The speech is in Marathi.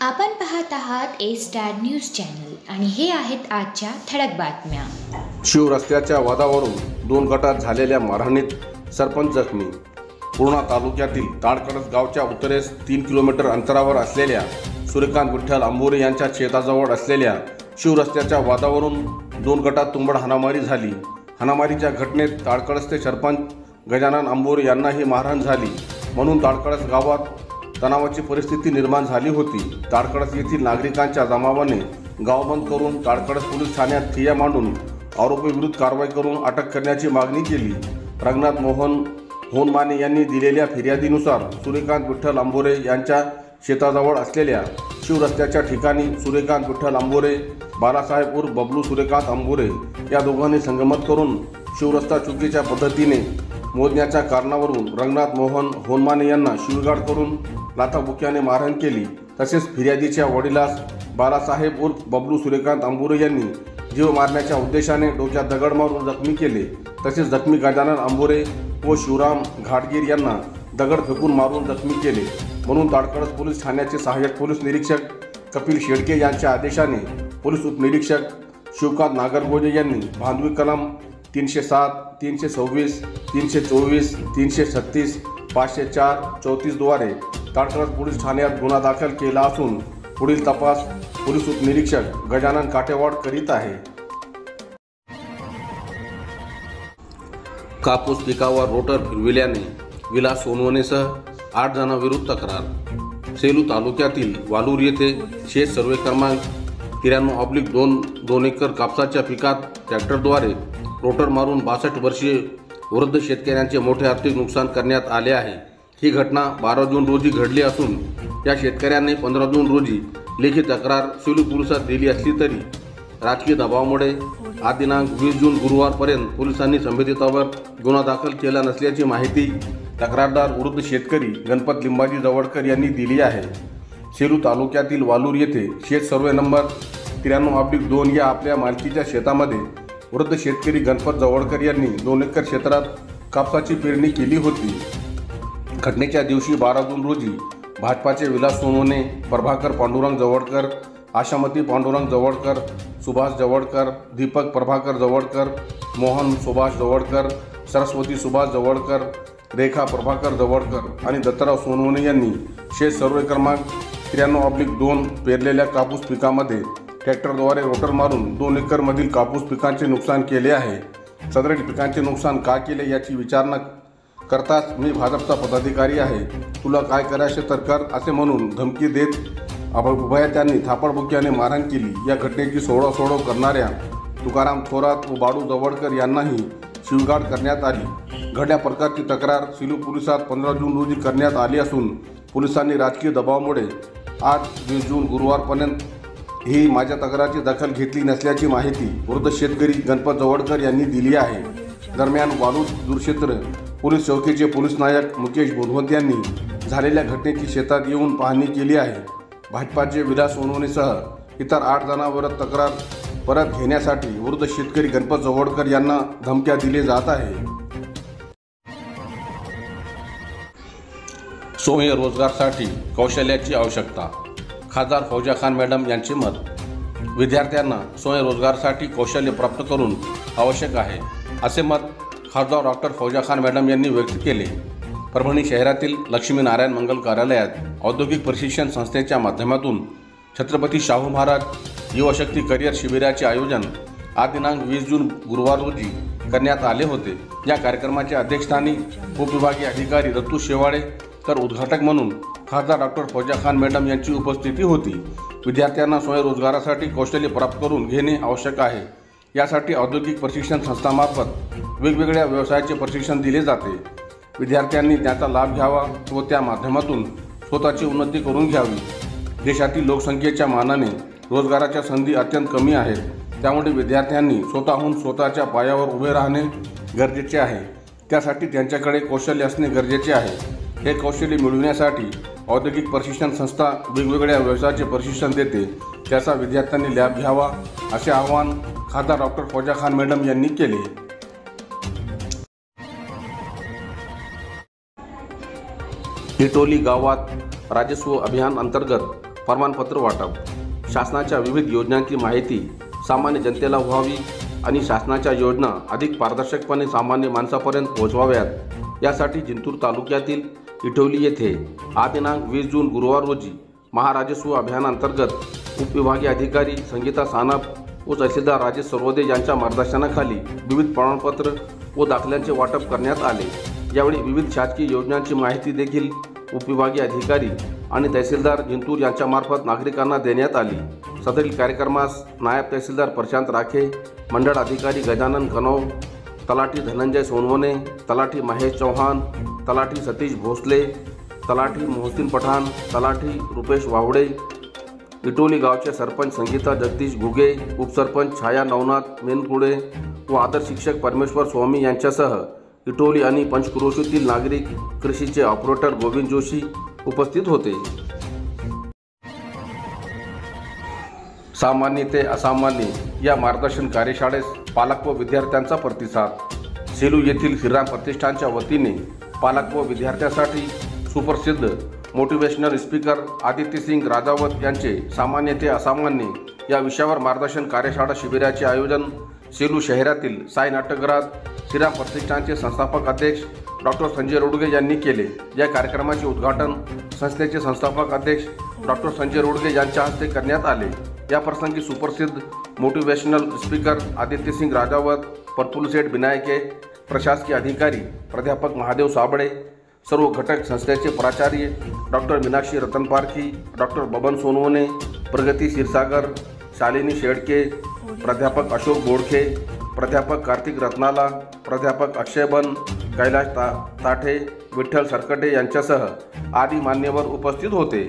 आपण पाहत आहात ए स्टार न्यूज चॅनल आणि हे आहेत आजच्या ठळक बातम्या। शिवरस्त्याच्या वादावरून 2 गटात झालेल्या मारहाणीत सरपंच जखमी। पूर्णा तालुक्यातील ताडकळस गावच्या उत्तरेस 3 किलोमीटर अंतरावर असलेल्या सूर्यकांत विठ्ठल अंबोरे यांच्या शेताजवळ असलेल्या शिवरस्त्याच्या वादावरून 2 गटात तुंबड हाणामारी झाली। हाणामारीच्या घटनेत ताडकळसचे सरपंच गजानन अंबोरे यांनाही मारहाण झाली, म्हणून ताडकळस गावात तणावाची परिस्थिती निर्माण झाली होती। ताडकळस येथील नागरिकांच्या जमावाने गाव बंद करून ताडकळस पोलीस ठाण्यात ठिय्या मांडून आरोपीविरुद्ध कारवाई करून अटक करण्याची मागणी केली। रंगनाथ मोहन होनमाने यांनी दिलेल्या फिर्यादीनुसार सूर्यकांत विठ्ठल अंबोरे यांच्या शेताजवळ असलेल्या शिवरस्त्याच्या ठिकाणी सूर्यकांत विठ्ठल अंबोरे, बालासाहेब उर्फ बबलू सूर्यकांत अंबोरे या दोघांनी संगमत करून शिवरस्ता चुकीच्या पद्धतीने मोजण्याच्या कारणावरून रंगनाथ मोहन होनमाने यांना शिवीगाळ करून लाथाबुक्याने मारहाण केली। तसेच फिर्यादीच्या वडिलास बालासाहेब उर्फ बबलू सूर्यकांत अंबोरे यांनी जीव मारण्याच्या उद्देशाने डोक्यात दगड मारून जखमी केले। तसेच जखमी गजानन अंबोरे व शिवराम घाटगीर यांना दगड फेकून मारून जखमी केले, म्हणून ताडकळस पोलीस ठाण्याचे सहाय्यक पोलीस निरीक्षक कपिल शेडके यांच्या आदेशाने पोलीस उपनिरीक्षक शिवकांत नागरगोजे यांनी भांडवी कलम 307, 326, 324, 336, 504, 34 द्वारे ताडकळस पोलीस ठाण्यात गुन्हा दाखल केला असून पुढील तपास पोलीस उपनिरीक्षक गजानन काटेवाड करीत आहे। कापूस पिकावर रोटर फिरविल्याने विलास सोनवणेसह 8 जणांविरुद्ध तक्रार। सेलू तालुक्यातील वालूर येथे शेत सर्वे क्रमांक 93/2 एकर कापसाच्या पिकात ट्रॅक्टरद्वारे रोटर मारून 62 वर्षीय वृद्ध शेतकऱ्यांचे मोठे आर्थिक नुकसान करण्यात आले आहे। ही घटना 12 जून रोजी घडली असून या शेतकऱ्यांनी 15 जून रोजी लेखी तक्रार सेलू पोलिसात दिली असली तरी राजकीय दबावामुळे आज दिनांक 20 जून गुरुवारपर्यंत पोलिसांनी संबंधितावर गुन्हा दाखल केला नसल्याची माहिती तक्रारदार वृद्ध शेतकरी गणपत लिंबाजी जवळकर यांनी दिली आहे। सेलू तालुक्यातील वालूर येथे शेत सर्वे नंबर 93/2 या आपल्या मालकीच्या शेतामध्ये वृद्ध शेतकरी गणपत जवळकर यांनी 2 एकर क्षेत्रात कापसाची पेरणी केली होती। घटनेच्या दिवशी 12 जून रोजी भाजपाचे विलास सोनवणे, प्रभाकर पांडुरंग जवळकर, आशामती पांडुरंग जवळकर, सुभाष जवळकर, दीपक प्रभाकर जवळकर, मोहन सुभाष जवळकर, सरस्वती सुभाष जवळकर, रेखा प्रभाकर जवळकर आणि दत्तराव सोनवणे यांनी शेत सर्वे क्रमांक 93/2 पेरलेल्या कापूस पिकामध्ये ट्रॅक्टरद्वारे रोटर मारून 2 एकरमधील कापूस पिकांचे नुकसान केले आहे। सदरील पिकांचे नुकसान का केले याची विचारणा करताच मी भाजपचा पदाधिकारी आहे, तुला काय करायचे तर कर असे म्हणून धमकी देत उभयत्यांनी थापडबुक्याने मारहाण केली। या घटनेची सोडव करणाऱ्या तुकाराम थोरात व बाळू जवळकर यांनाही शिवीगाळ करण्यात आली। घडल्या प्रकारची तक्रार सेलू पोलिसात 15 जून रोजी करण्यात आली असून पोलिसांनी राजकीय दबावामुळे आज 20 जून गुरुवारपर्यंत ही माझ्या तक्रारीची दखल घेतली नसल्याची माहिती वृद्ध शेतकरी गणपत जवळकर यांनी दिली आहे। दरम्यान वालूर दूरक्षेत्र पोलीस चौकीचे पोलीस नायक मुकेश बोधवंत यांनी झालेल्या घटनेची शेतात येऊन पाहणी केली आहे। भाजपाचे विलास सोनवणेसह इतर 8 जणांविरुद्ध तक्रार परत घेण्यासाठी वृद्ध शेतकरी गणपत जवळकर यांना धमक्या दिले जात आहे। स्वयं रोजगारासाठी कौशल्याची आवश्यकता, खासदार फौजा खान मॅडम यांचे मत। विद्यार्थ्यांना स्वयं रोजगारासाठी कौशल्य प्राप्त करून आवश्यक आहे, असे मत खासदार डॉक्टर फौजा खान मॅडम यांनी व्यक्त केले। परभणी शहरातील लक्ष्मीनारायण मंगल कार्यालयात औद्योगिक प्रशिक्षण संस्थेच्या माध्यमातून छत्रपती शाहू महाराज युवशक्ती करिअर शिबिराचे आयोजन आज दिनांक 20 जून गुरुवार रोजी करण्यात आले होते। या कार्यक्रमाचे अध्यक्षस्थानी उपविभागीय अधिकारी रतू शेवाळे तर उद्घाटक म्हणून खासदार डॉक्टर फौजा खान मॅडम यांची उपस्थिती होती। विद्यार्थ्यांना स्वयंरोजगारासाठी कौशल्य प्राप्त करून घेणे आवश्यक आहे। यासाठी औद्योगिक प्रशिक्षण संस्थांमार्फत वेगवेगळ्या व्यवसायाचे प्रशिक्षण दिले जाते। विद्यार्थ्यांनी त्याचा लाभ घ्यावा व त्या माध्यमातून स्वतःची उन्नती करून घ्यावी। देशातील लोकसंख्येच्या मानाने रोजगाराच्या संधी अत्यंत कमी आहेत, त्यामुळे विद्यार्थ्यांनी स्वतःच्या पायावर उभे राहणे गरजेचे आहे। त्यासाठी त्यांच्याकडे कौशल्य असणे गरजेचे आहे। हे कौशल्य मिळविण्यासाठी औद्योगिक प्रशिक्षण संस्था वेगवेगळ्या व्यवसायाचे प्रशिक्षण देते, त्याचा विद्यार्थ्यांनी लाभ घ्यावा असे आवाहन खासदार डॉक्टर फौजा खान मॅडम यांनी केले। इटोली गावात राजस्व अभियान अंतर्गत प्रमाणपत्र वाटप, शासनाच्या विविध योजनांची माहिती सामान्य जनतेला व्हावी आणि शासनाच्या योजना अधिक पारदर्शकपणे सामान्य माणसापर्यंत पोहोचवाव्यात यासाठी जिंतूर तालुक्यातील इटोली येथे आज दिनांक 20 जून गुरुवार रोजी महाराजस्व अभियानांतर्गत उपविभागीय अधिकारी संगीता सानप व तहसीलदार राजेश सर्वदे यांच्या मार्गदर्शनाखाली विविध प्रमाणपत्र व दाखल्यांचे वाटप करण्यात आले। यावेळी विविध शासकीय योजनांची माहिती देखील उपविभागीय अधिकारी आणि तहसीलदार जिंतूर यांच्यामार्फत नागरिकांना देण्यात आली। सदरील कार्यक्रमास नायब तहसीलदार प्रशांत राखे, मंडळ अधिकारी गजानन कनौ, तलाठी धनंजय सोनवणे, तलाठी महेश चौहान, तलाठी सतीश भोसले, तलाठी मोहसिन पठाण, तलाठी रुपेश वावडे, इटोली गावचे सरपंच संगीता जगदीश घुगे, उपसरपंच छाया नवनाथ मेनपुडे व आदर शिक्षक परमेश्वर स्वामी यांच्यासह इटोली आणि पंचक्रोशीतील नागरिक, कृषीचे ऑपरेटर गोविंद जोशी उपस्थित होते। सामान्य ते असामान्य या मार्गदर्शन कार्यशाळेस पालक व विद्यार्थ्यांचा प्रतिसाद। सेलू येथील श्रीराम प्रतिष्ठानच्या वतीने पालक व विद्यार्थ्यांसाठी सुप्रसिद्ध मोटिवेशनल स्पीकर आदित्य सिंग राजावत यांचे सामान्य ते असामान्य या विषयावर मार्गदर्शन कार्यशाळा शिबिराचे आयोजन सेलू शहरातील साई नाट्यगृहात श्रीराम प्रतिष्ठानचे संस्थापक अध्यक्ष डॉक्टर संजय रोडगे यांनी केले। या कार्यक्रमाचे उद्घाटन संस्थेचे संस्थापक अध्यक्ष डॉक्टर संजय रोडगे यांच्या हस्ते करण्यात आले। या प्रसंगी सुप्रसिद्ध मोटिवेशनल स्पीकर आदित्य सिंग राजावत, प्रफुल्ल सेठ बिनायके, प्रशासकीय अधिकारी प्राध्यापक महादेव साबळे, सर्व घटक संस्थेचे प्राचार्य डॉक्टर मीनाक्षी रतन पारखी, डॉक्टर बबन सोनवणे, प्रगती क्षीरसागर, शालिनी शेडके, प्राध्यापक अशोक बोडखे, प्राध्यापक कार्तिक रत्नाला, प्राध्यापक अक्षय बन, कैलाश ताठे, विठ्ठल सरकटे यांच्यासह आदी मान्यवर उपस्थित होते।